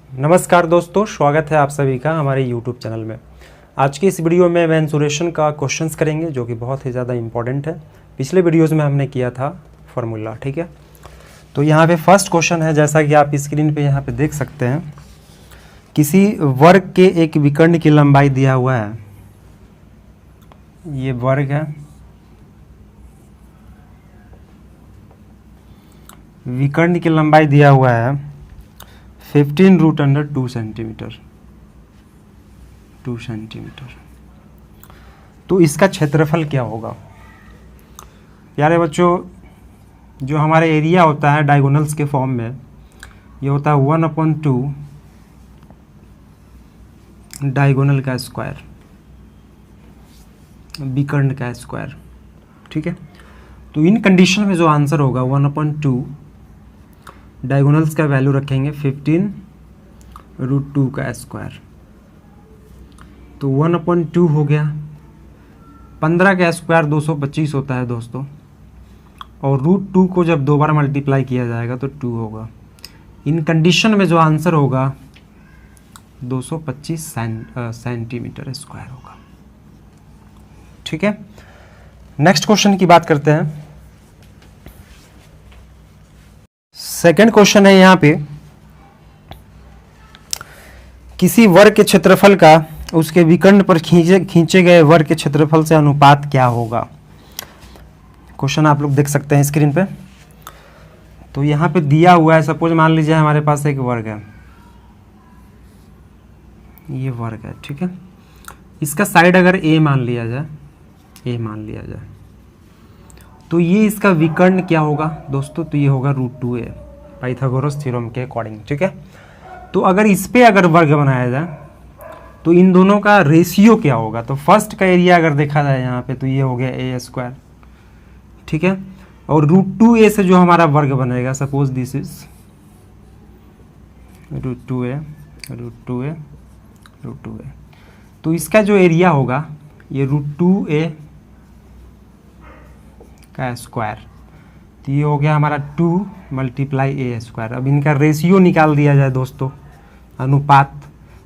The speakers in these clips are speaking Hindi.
नमस्कार दोस्तों, स्वागत है आप सभी का हमारे YouTube चैनल में। आज की इस वीडियो में मेंसुरेशन का क्वेश्चंस करेंगे जो कि बहुत ही ज़्यादा इम्पोर्टेंट है। पिछले वीडियोज़ में हमने किया था फार्मूला, ठीक है। तो यहाँ पे फर्स्ट क्वेश्चन है, जैसा कि आप स्क्रीन पे यहाँ पे देख सकते हैं। किसी वर्ग के एक विकर्ण की लंबाई दिया हुआ है, ये वर्ग है, विकर्ण की लंबाई दिया हुआ है 15√2 सेंटीमीटर, 2 सेंटीमीटर। तो इसका क्षेत्रफल क्या होगा? प्यारे बच्चों, जो हमारे एरिया होता है डायगोनल्स के फॉर्म में, ये होता है 1/2 डायगोनल का स्क्वायर, विकर्ण का स्क्वायर, ठीक है। तो इन कंडीशन में जो आंसर होगा 1/2, डायगोनल्स का वैल्यू रखेंगे 15√2 का स्क्वायर, तो 1/2 हो गया। 15 का स्क्वायर 225 होता है दोस्तों, और √2 को जब 2 बार मल्टीप्लाई किया जाएगा तो 2 होगा। इन कंडीशन में जो आंसर होगा 225 सेंटीमीटर स्क्वायर होगा, ठीक है। नेक्स्ट क्वेश्चन की बात करते हैं। सेकंड क्वेश्चन है यहाँ पे, किसी वर्ग के क्षेत्रफल का उसके विकर्ण पर खींचे गए वर्ग के क्षेत्रफल से अनुपात क्या होगा? क्वेश्चन आप लोग देख सकते हैं स्क्रीन पे। तो यहाँ पे दिया हुआ है, सपोज मान लीजिए हमारे पास एक वर्ग है, ये वर्ग है, ठीक है। इसका साइड अगर ए मान लिया जाए, ए मान लिया जाए, तो ये इसका विकर्ण क्या होगा दोस्तों? तो ये होगा √2a, पाइथागोरस थ्योरम के अकॉर्डिंग, ठीक है। तो अगर इस पे अगर वर्ग बनाया जाए तो इन दोनों का रेशियो क्या होगा? तो फर्स्ट का एरिया अगर देखा जाए यहाँ पे, तो ये हो गया a², ठीक है। और √2a से जो हमारा वर्ग बनेगा, suppose this is √2a, √2a, √2a, तो इसका जो एरिया होगा ये √2a का स्क्वायर, तो ये हो गया हमारा 2 × a²। अब इनका रेशियो निकाल दिया जाए दोस्तों, अनुपात,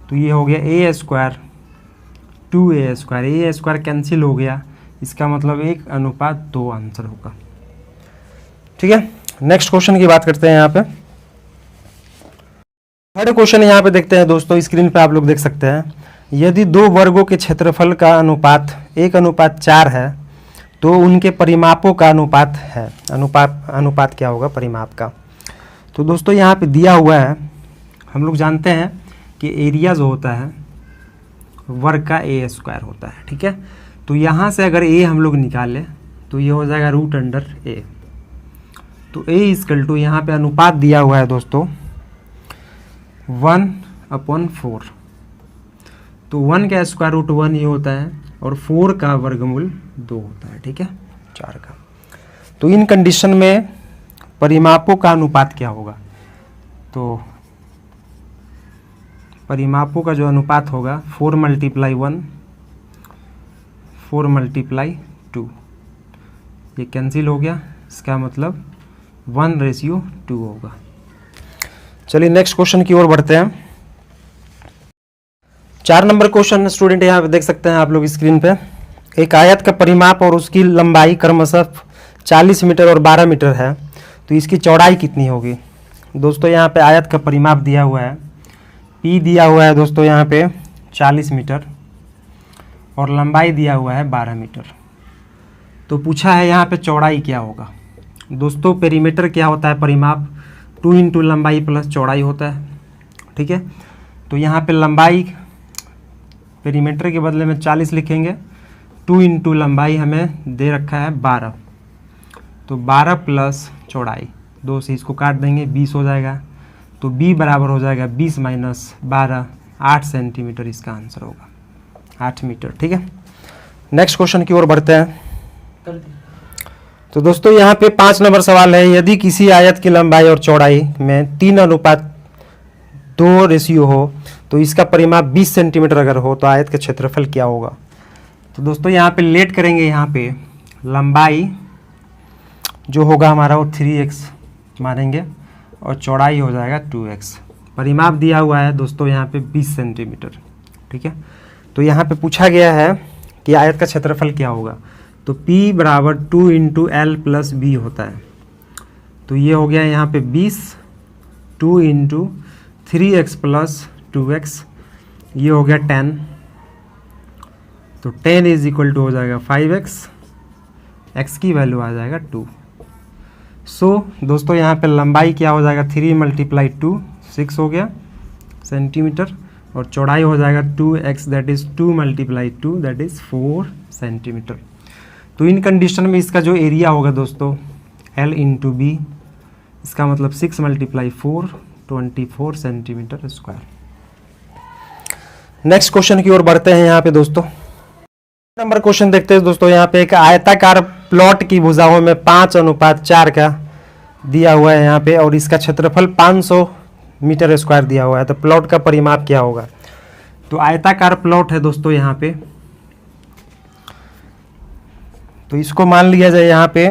तो ये हो गया a², 2a², a² कैंसिल हो गया, इसका मतलब 1:2 आंसर होगा, ठीक है। नेक्स्ट क्वेश्चन की बात करते हैं यहाँ पे। थर्ड क्वेश्चन यहाँ पे देखते हैं दोस्तों, स्क्रीन पे आप लोग देख सकते हैं। यदि दो वर्गों के क्षेत्रफल का अनुपात 1:4 है तो उनके परिमापों का अनुपात है, अनुपात क्या होगा परिमाप का? तो दोस्तों यहाँ पे दिया हुआ है, हम लोग जानते हैं कि एरिया जो होता है वर्ग का a² होता है, ठीक है। तो यहाँ से अगर a हम लोग निकालें तो ये हो जाएगा √a। तो a = यहाँ पे अनुपात दिया हुआ है दोस्तों 1/4, तो 1 का स्क्वायर रूट 1 ये होता है, और 4 का वर्गमूल 2 होता है, ठीक है, 4 का। तो इन कंडीशन में परिमापों का अनुपात क्या होगा? तो परिमापों का जो अनुपात होगा 4 × 1, 4 × 2, ये कैंसिल हो गया, इसका मतलब 1:2 होगा। चलिए नेक्स्ट क्वेश्चन की ओर बढ़ते हैं। 4 नंबर क्वेश्चन स्टूडेंट यहाँ पे देख सकते हैं आप लोग स्क्रीन पे। एक आयत का परिमाप और उसकी लंबाई क्रमशः 40 मीटर और 12 मीटर है, तो इसकी चौड़ाई कितनी होगी? दोस्तों यहाँ पे आयत का परिमाप दिया हुआ है, P दिया हुआ है दोस्तों यहाँ पे 40 मीटर, और लंबाई दिया हुआ है 12 मीटर। तो पूछा है यहाँ पे चौड़ाई क्या होगा? दोस्तों पेरीमीटर क्या होता है? परिमाप 2 × लंबाई प्लस चौड़ाई होता है, ठीक है। तो यहाँ पे लंबाई पेरीमीटर के बदले में 40 लिखेंगे, 2 × लंबाई हमें दे रखा है 12, तो 12 प्लस चौड़ाई, 2 से इसको काट देंगे, 20 हो जाएगा। तो b बराबर हो जाएगा 20 - 12, 8 सेंटीमीटर इसका आंसर होगा, 8 मीटर, ठीक है। नेक्स्ट क्वेश्चन की ओर बढ़ते हैं। तो दोस्तों यहाँ पे 5 नंबर सवाल है, यदि किसी आयत की लंबाई और चौड़ाई में 3:2 रेशियो हो तो इसका परिमाप 20 सेंटीमीटर अगर हो तो आयत का क्षेत्रफल क्या होगा? तो दोस्तों यहाँ पे लेट करेंगे, यहाँ पे लंबाई जो होगा हमारा वो 3x मानेंगे, और चौड़ाई हो जाएगा 2x, परिमाप दिया हुआ है दोस्तों यहाँ पे 20 सेंटीमीटर, ठीक है। तो यहाँ पे पूछा गया है कि आयत का क्षेत्रफल क्या होगा, तो P बराबर 2 इंटू एल प्लस बी होता है। तो ये हो गया यहाँ पे 20, 2 इंटू 3x प्लस 2x, ये हो गया 10, तो 10 इज इक्वल टू हो जाएगा 5x, x की वैल्यू आ जाएगा 2। सो दोस्तों यहाँ पे लंबाई क्या हो जाएगा, 3 मल्टीप्लाई 2 6 हो गया सेंटीमीटर, और चौड़ाई हो जाएगा 2x, that is 2 multiply 2 that is 4 centimetre. तो इन कंडीशन में इसका जो एरिया होगा दोस्तों L इंटू बी, इसका मतलब 6 multiply 4 24 centimetre square. Next question की ओर बढ़ते हैं यहाँ पे दोस्तों। नंबर क्वेश्चन देखते हैं दोस्तों। यहाँ पे एक आयताकार प्लॉट की भुजाओं में 5:4 का दिया हुआ है यहाँ पे, और इसका क्षेत्रफल 500 मीटर स्क्वायर दिया हुआ है। तो प्लॉट का परिमाप क्या होगा। तो आयताकार प्लॉट है दोस्तों यहाँ पे, तो इसको मान लिया जाए यहाँ पे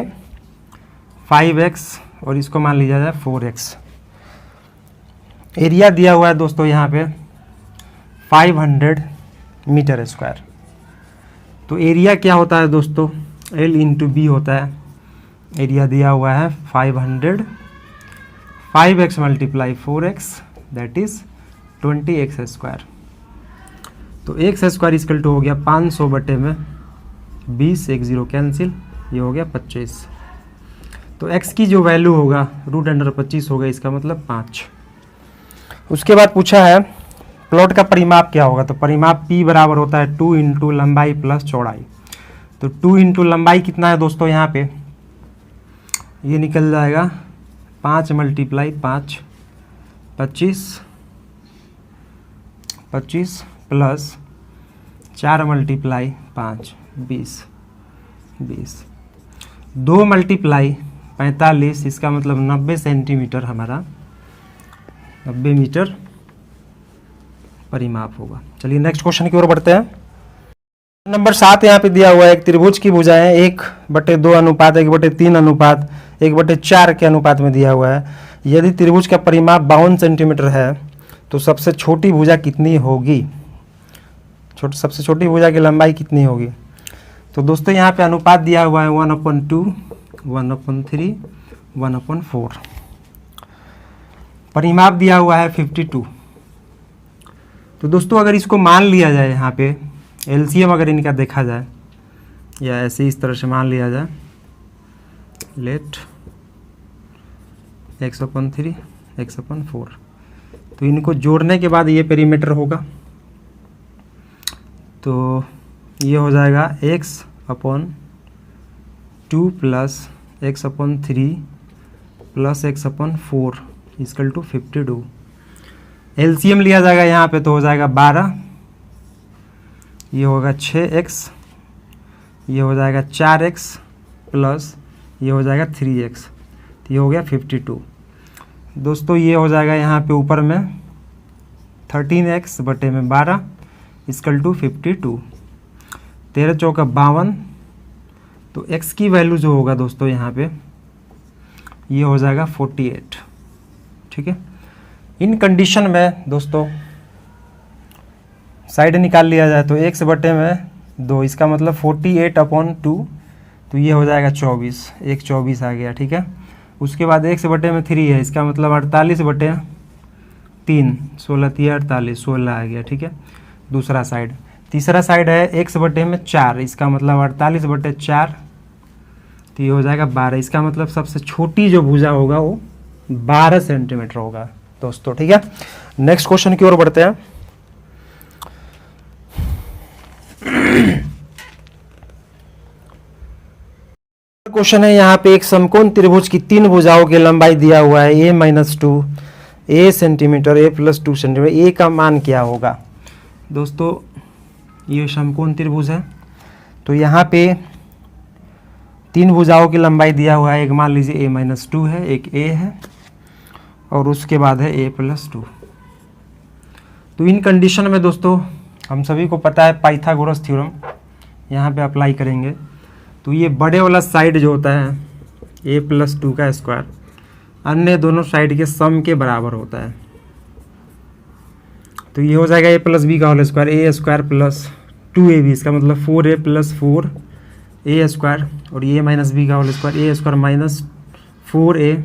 5x और इसको मान लिया जाए 4x। एरिया दिया हुआ है दोस्तों यहाँ पे 500 मीटर स्क्वायर। तो एरिया क्या होता है दोस्तों, L इंटू बी होता है। एरिया दिया हुआ है 500, 5x multiply 4x that is 20x square. तो x स्क्वायर इक्वल टू हो गया 500 बटे में 20, 1 0 कैंसिल, ये हो गया 25। तो x की जो वैल्यू होगा √25 होगा, इसका मतलब 5। उसके बाद पूछा है प्लॉट का परिमाप क्या होगा। तो परिमाप P बराबर होता है 2 इंटू लंबाई प्लस चौड़ाई। तो 2 इंटू लंबाई कितना है दोस्तों यहाँ पे, ये निकल जाएगा 5 मल्टीप्लाई 5 25 प्लस 4 मल्टीप्लाई 5 20 2 मल्टीप्लाई 45, इसका मतलब 90 सेंटीमीटर हमारा 90 मीटर परिमाप होगा। चलिए नेक्स्ट क्वेश्चन की ओर बढ़ते हैं। नंबर 7 यहाँ पे दिया हुआ है। एक त्रिभुज की भुजाएं 1/2 अनुपात 1/3 अनुपात 1/4 के अनुपात में दिया हुआ है। यदि त्रिभुज का परिमाप 52 सेंटीमीटर है तो सबसे छोटी भुजा कितनी होगी, सबसे छोटी भुजा की लंबाई कितनी होगी। तो दोस्तों यहाँ पे अनुपात दिया हुआ है 1/2 1/3 1/4। परिमाप दिया हुआ है 52। तो दोस्तों अगर इसको मान लिया जाए, यहाँ पे एलसीएम अगर इनका देखा जाए, या ऐसे इस तरह से मान लिया जाए, लेट x/3 x/4, तो इनको जोड़ने के बाद ये पेरीमीटर होगा। तो ये हो जाएगा x/2 plus x/3 plus x/4 equal to 52। LCM लिया जाएगा यहाँ पे तो हो जाएगा 12, ये होगा 6x, ये हो जाएगा 4x प्लस ये हो जाएगा 3x, तो ये हो गया 52। दोस्तों ये हो जाएगा यहाँ पे ऊपर में 13x बटे में 12 इक्वल टू 52। 13 चौका 52, तो x की वैल्यू जो होगा दोस्तों यहाँ पे ये हो जाएगा 48, ठीक है। इन कंडीशन में दोस्तों साइड निकाल लिया जाए तो x बटे में 2, इसका मतलब 48/2, तो ये हो जाएगा 24, 1/24 आ गया, ठीक है। उसके बाद x बटे में 3 है, इसका मतलब 48/3 16 48 16 आ गया, ठीक है। दूसरा साइड, तीसरा साइड है x बटे में 4, इसका मतलब 48/4, तो ये हो जाएगा 12, इसका मतलब सबसे छोटी जो भुजा होगा वो 12 सेंटीमीटर होगा दोस्तों, ठीक है। नेक्स्ट क्वेश्चन की ओर बढ़ते हैं। क्वेश्चन है यहाँ पे एक समकोण त्रिभुज की 3 भुजाओं की लंबाई दिया हुआ है a-2 a centimetre a+2 centimetre. a का मान क्या होगा। दोस्तों ये समकोण त्रिभुज है, तो यहाँ पे 3 भुजाओं की लंबाई दिया हुआ है। एक मान लीजिए a-2 है, एक a है और उसके बाद है a+2। तो इन कंडीशन में दोस्तों हम सभी को पता है पाइथागोरस थ्योरम, यहाँ पे अप्लाई करेंगे तो ये बड़े वाला साइड जो होता है a+2 का स्क्वायर अन्य दोनों साइड के सम के बराबर होता है। तो ये हो जाएगा a प्लस बी का होल स्क्वायर, ए स्क्वायर प्लस 2ab, इसका मतलब 4a प्लस 4a स्क्वायर, और ये माइनस बी का होल स्क्वायर, ए स्क्वायर माइनस 4a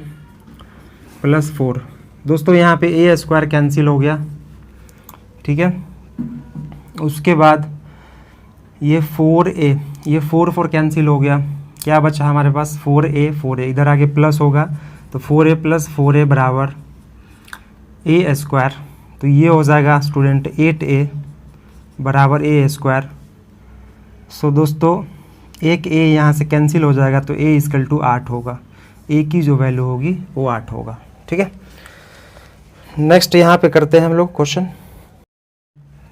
प्लस 4। दोस्तों यहाँ पे a स्क्वायर कैंसिल हो गया, ठीक है। उसके बाद ये 4a, ये 4 कैंसिल हो गया, क्या बचा हमारे पास 4a, इधर आगे प्लस होगा तो 4a प्लस 4a बराबर a स्क्वायर, तो ये हो जाएगा स्टूडेंट 8a बराबर a स्क्वायर। सो दोस्तों एक a यहाँ से कैंसिल हो जाएगा तो a इक्वल टू 8 होगा, a की जो वैल्यू होगी वो 8 होगा, ठीक है। नेक्स्ट यहाँ पे करते हैं हम लोग क्वेश्चन।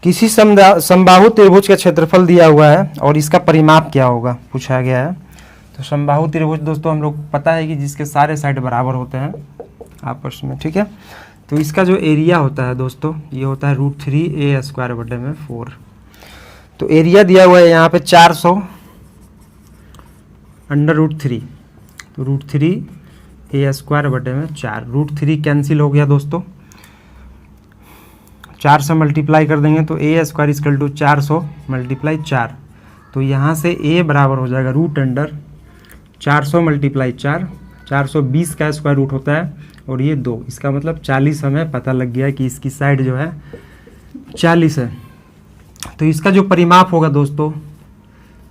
किसी समबाहु त्रिभुज का क्षेत्रफल दिया हुआ है और इसका परिमाप क्या होगा पूछा गया है। तो समबाहु त्रिभुज दोस्तों हम लोग पता है कि जिसके सारे साइड बराबर होते हैं आपस में, ठीक है। तो इसका जो एरिया होता है दोस्तों ये होता है √3a स्क्वायर बटे में 4। तो एरिया दिया हुआ है यहाँ पे 400 अंडर √3, तो √3a स्क्वायर बटे में 4, √3 कैंसिल हो गया दोस्तों, 4 से मल्टीप्लाई कर देंगे तो a square equal to 400 multiply 4, तो यहाँ से a बराबर हो जाएगा रूट अंडर 400 मल्टीप्लाई 4, 420 का स्क्वायर रूट होता है और ये 2, इसका मतलब 40 हमें पता लग गया है कि इसकी साइड जो है 40 है। तो इसका जो परिमाप होगा दोस्तों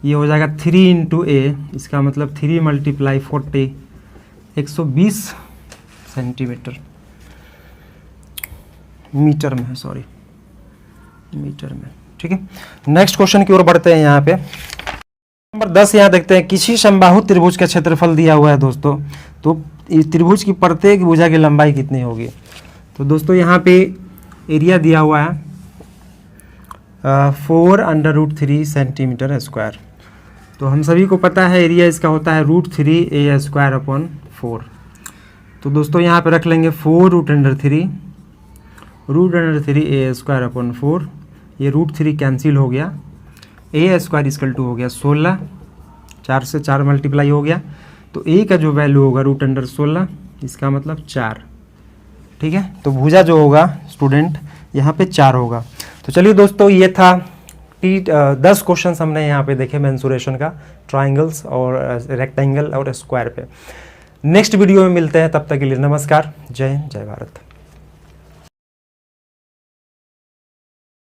ये हो जाएगा 3 इंटू a, इसका मतलब 3 मल्टीप्लाई 40, 120 सेंटीमीटर, मीटर में है, सॉरी मीटर में, ठीक है। नेक्स्ट क्वेश्चन की ओर बढ़ते हैं। यहाँ पे नंबर 10 यहाँ देखते हैं, किसी समबाहु त्रिभुज का क्षेत्रफल दिया हुआ है दोस्तों, तो इस त्रिभुज की प्रत्येक भुजा की लंबाई कितनी होगी। तो दोस्तों यहाँ पे एरिया दिया हुआ है 4 अंडर √3 सेंटीमीटर स्क्वायर। तो हम सभी को पता है एरिया इसका होता है √3a स्क्वायर अपॉन 4। तो दोस्तों यहाँ पे रख लेंगे 4 √3a स्क्वायर अपॉन 4, ये √3 कैंसिल हो गया, a स्क्वायर इक्वल टू हो गया 16, 4 से 4 मल्टीप्लाई हो गया, तो a का जो वैल्यू होगा √16, इसका मतलब 4, ठीक है। तो भुजा जो होगा स्टूडेंट यहाँ पे 4 होगा। तो चलिए दोस्तों ये था 10 क्वेश्चंस हमने यहाँ पे देखे मेंसुरेशन का, ट्राइंगल्स और रेक्टेंगल और स्क्वायर पे। नेक्स्ट वीडियो में मिलते हैं, तब तक के लिए नमस्कार, जय हिंद, जय भारत।